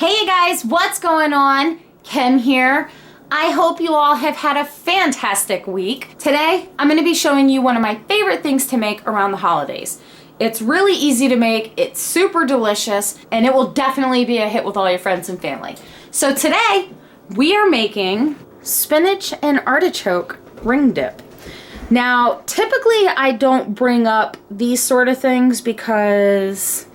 Hey you guys, what's going on? Kim here. I hope you all have had a fantastic week. Today, I'm going to be showing you one of my favorite things to make around the holidays. It's really easy to make, it's super delicious, and it will definitely be a hit with all your friends and family. So today, we are making spinach and artichoke ring dip. Now, typically I don't bring up these sort of things because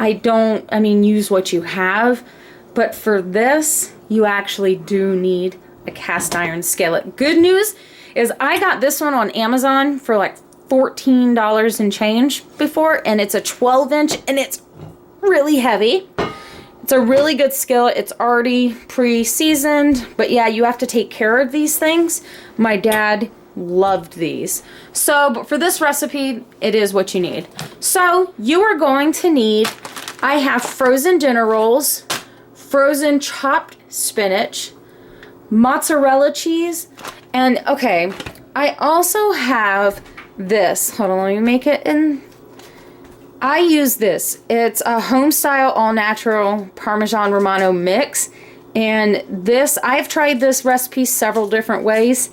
use what you have, but for this, you actually do need a cast iron skillet. Good news is I got this one on Amazon for like $14 and change before, and it's a 12-inch and it's really heavy. It's a really good skillet. It's already pre-seasoned, but yeah, you have to take care of these things. My dad loved these. But for this recipe, it is what you need. So you are going to need, I have frozen dinner rolls, frozen chopped spinach, mozzarella cheese, and okay, I also have this. Hold on, let me make it in. I use this. It's a home style all natural Parmesan Romano mix, and this, I've tried this recipe several different ways.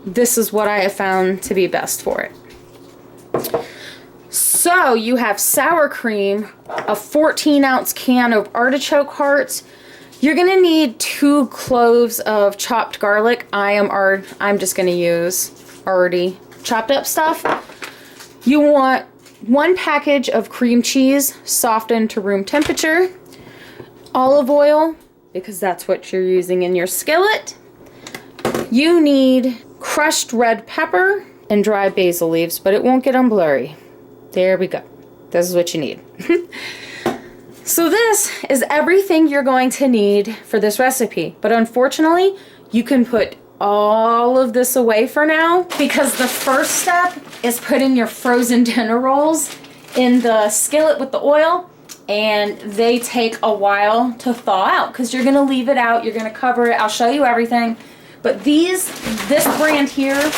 This is what I have found to be best for it. So you have sour cream, a 14-ounce can of artichoke hearts. You're gonna need 2 cloves of chopped garlic. I'm just gonna use already chopped up stuff. You want 1 package of cream cheese softened to room temperature, olive oil, because that's what you're using in your skillet. You need crushed red pepper and dry basil leaves, but it won't get them blurry. There we go. This is what you need. So this is everything you're going to need for this recipe, but unfortunately, you can put all of this away for now because the first step is putting your frozen dinner rolls in the skillet with the oil, and they take a while to thaw out because you're gonna leave it out, you're gonna cover it, I'll show you everything. But this brand here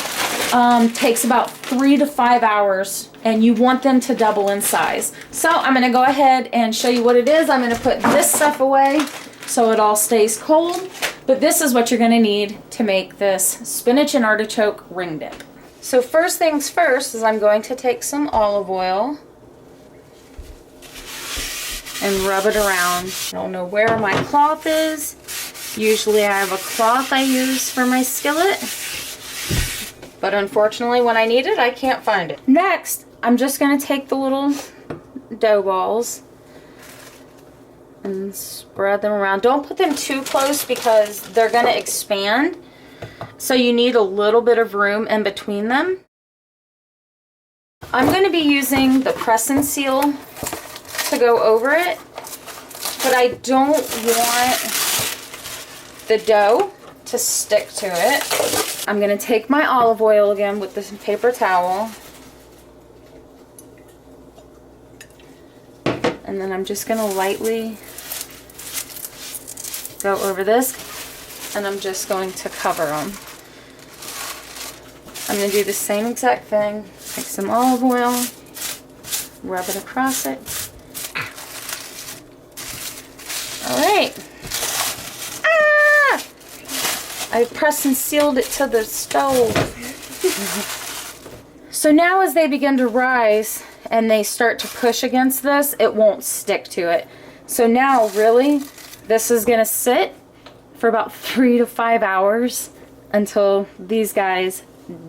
takes about 3 to 5 hours, and you want them to double in size. So I'm gonna go ahead and show you what it is. I'm gonna put this stuff away so it all stays cold. But this is what you're gonna need to make this spinach and artichoke ring dip. So first things first is I'm going to take some olive oil and rub it around. I don't know where my cloth is. Usually I have a cloth I use for my skillet, but unfortunately when I need it, I can't find it. Next, I'm just gonna take the little dough balls and spread them around. Don't put them too close because they're gonna expand. So you need a little bit of room in between them. I'm gonna be using the press and seal to go over it, but I don't want the dough to stick to it. I'm gonna take my olive oil again with this paper towel, and then I'm just gonna lightly go over this, and I'm just going to cover them. I'm gonna do the same exact thing. Take some olive oil, rub it across it. All right. I pressed and sealed it to the stove. So now as they begin to rise and they start to push against this, it won't stick to it. So now really, this is gonna sit for about 3 to 5 hours until these guys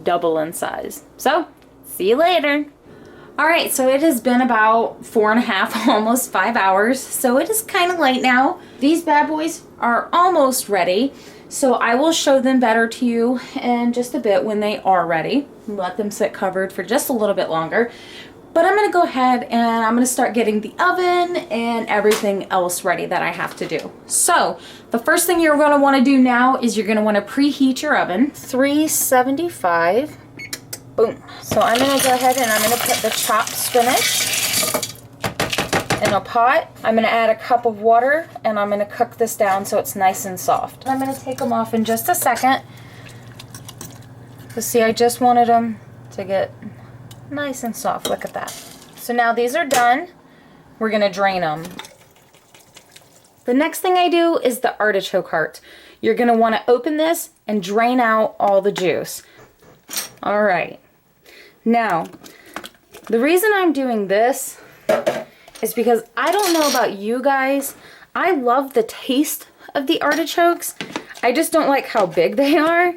double in size. So, see you later. All right, so it has been about 4.5, almost 5 hours. So it is kind of late now. These bad boys are almost ready. So I will show them better to you in just a bit when they are ready. Let them sit covered for just a little bit longer. But I'm gonna go ahead and I'm gonna start getting the oven and everything else ready that I have to do. So the first thing you're gonna wanna do now is you're gonna wanna preheat your oven. 375, boom. So I'm gonna go ahead and I'm gonna put the chopped spinach in a pot. I'm going to add a cup of water and I'm going to cook this down so it's nice and soft. I'm going to take them off in just a second. So see, I just wanted them to get nice and soft. Look at that. So now these are done. We're going to drain them. The next thing I do is the artichoke heart. You're gonna wanna open this and drain out all the juice. All right. Now, the reason I'm doing this is because I don't know about you guys, I love the taste of the artichokes. I just don't like how big they are.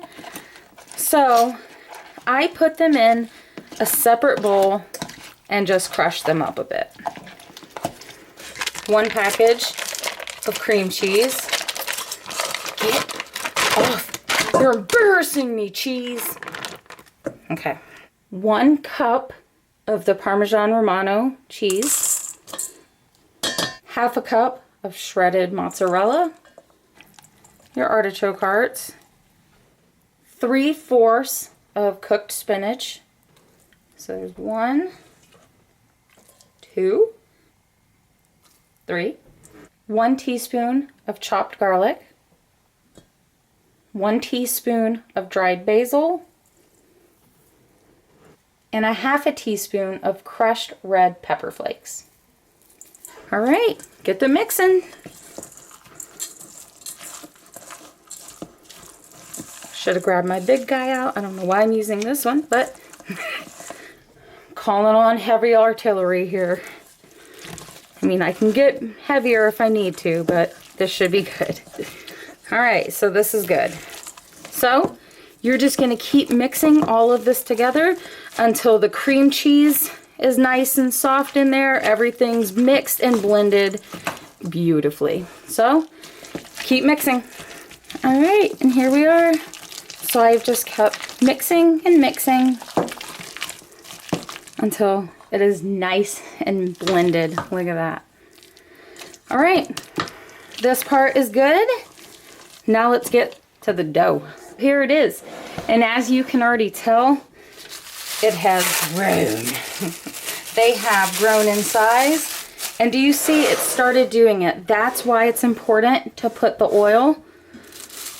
So I put them in a separate bowl and just crush them up a bit. 1 package of cream cheese. Oh, you're embarrassing me, cheese. Okay. 1 cup of the Parmesan Romano cheese. 1/2 cup of shredded mozzarella. Your artichoke hearts. 3/4 of cooked spinach. So there's 1, 2, 3. 1 teaspoon of chopped garlic. 1 teaspoon of dried basil. And 1/2 teaspoon of crushed red pepper flakes. All right, get the mixing. Should have grabbed my big guy out. I don't know why I'm using this one, but calling on heavy artillery here. I mean, I can get heavier if I need to, but this should be good. All right, so this is good. So you're just gonna keep mixing all of this together until the cream cheese is nice and soft in there. Everything's mixed and blended beautifully. So keep mixing. All right, and here we are. So I've just kept mixing and mixing until it is nice and blended. Look at that. All right, this part is good. Now let's get to the dough. Here it is. And as you can already tell, it has grown. They have grown in size. And do you see it started doing it? That's why it's important to put the oil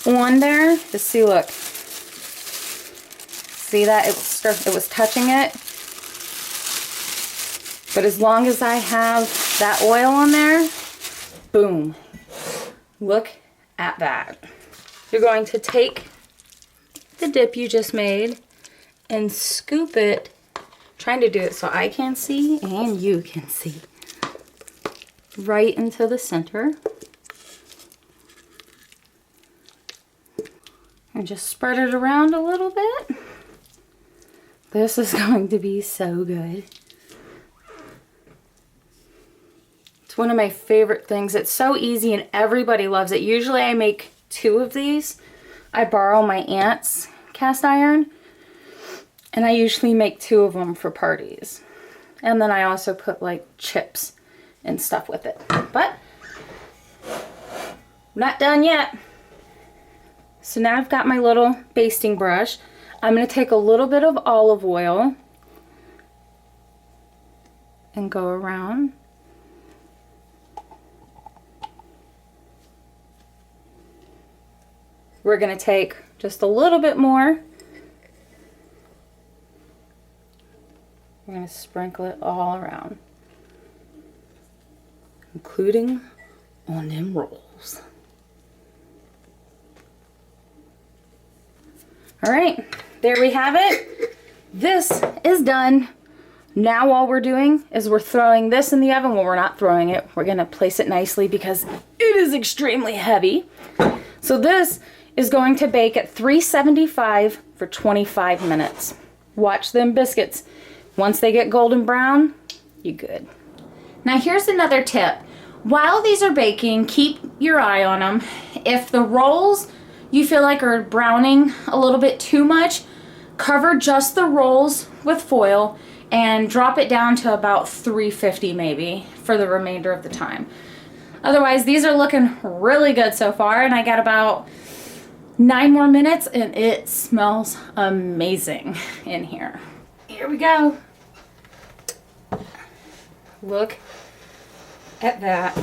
on there. Just see, look. See that? It was touching it. But as long as I have that oil on there, boom. Look at that. You're going to take the dip you just made and scoop it, trying to do it so I can see and you can see, right into the center. And just spread it around a little bit. This is going to be so good. It's one of my favorite things. It's so easy and everybody loves it. Usually I make 2 of these. I borrow my aunt's cast iron and I usually make 2 of them for parties. And then I also put like chips and stuff with it. But I'm not done yet. So now I've got my little basting brush. I'm going to take a little bit of olive oil and go around. We're going to take just a little bit more. We're going to sprinkle it all around, including on them rolls. All right, there we have it. This is done. Now all we're doing is we're throwing this in the oven. Well, we're not throwing it. We're going to place it nicely because it is extremely heavy. So this is going to bake at 375 for 25 minutes. Watch them biscuits. Once they get golden brown, you're good. Now here's another tip. While these are baking, keep your eye on them. If the rolls you feel like are browning a little bit too much, cover just the rolls with foil and drop it down to about 350 maybe for the remainder of the time. Otherwise, these are looking really good so far, and I got about 9 more minutes and it smells amazing in here. Here we go. Look at that.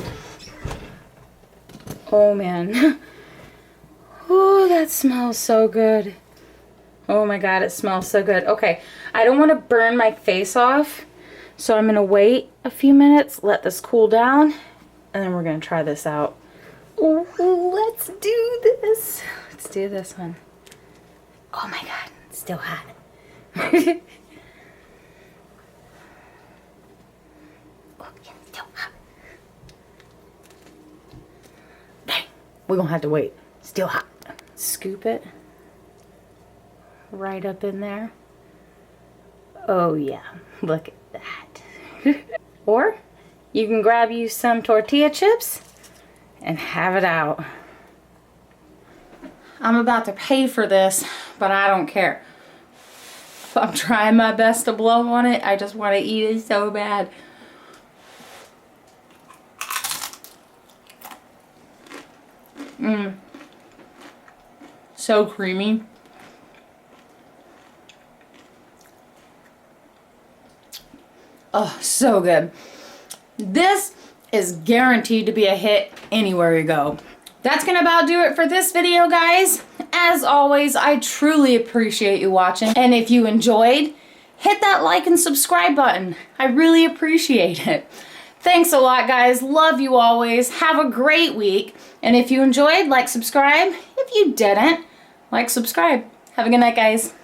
Oh man. Oh, that smells so good. Oh my God, it smells so good. Okay, I don't want to burn my face off, so I'm gonna wait a few minutes, let this cool down, and then we're gonna try this out. this. Let's do this one. Oh my God, it's still hot. Oh, yeah, still hot. Dang, we're gonna have to wait. Still hot. Scoop it right up in there. Oh yeah, look at that. Or you can grab you some tortilla chips and have it out. I'm about to pay for this, but I don't care. I'm trying my best to blow on it. I just want to eat it so bad. Mmm. So creamy. Oh, so good. This is guaranteed to be a hit anywhere you go. That's gonna about do it for this video, guys. As always, I truly appreciate you watching. And if you enjoyed, hit that like and subscribe button. I really appreciate it. Thanks a lot, guys. Love you always. Have a great week. And if you enjoyed, like, subscribe. If you didn't, like, subscribe. Have a good night, guys.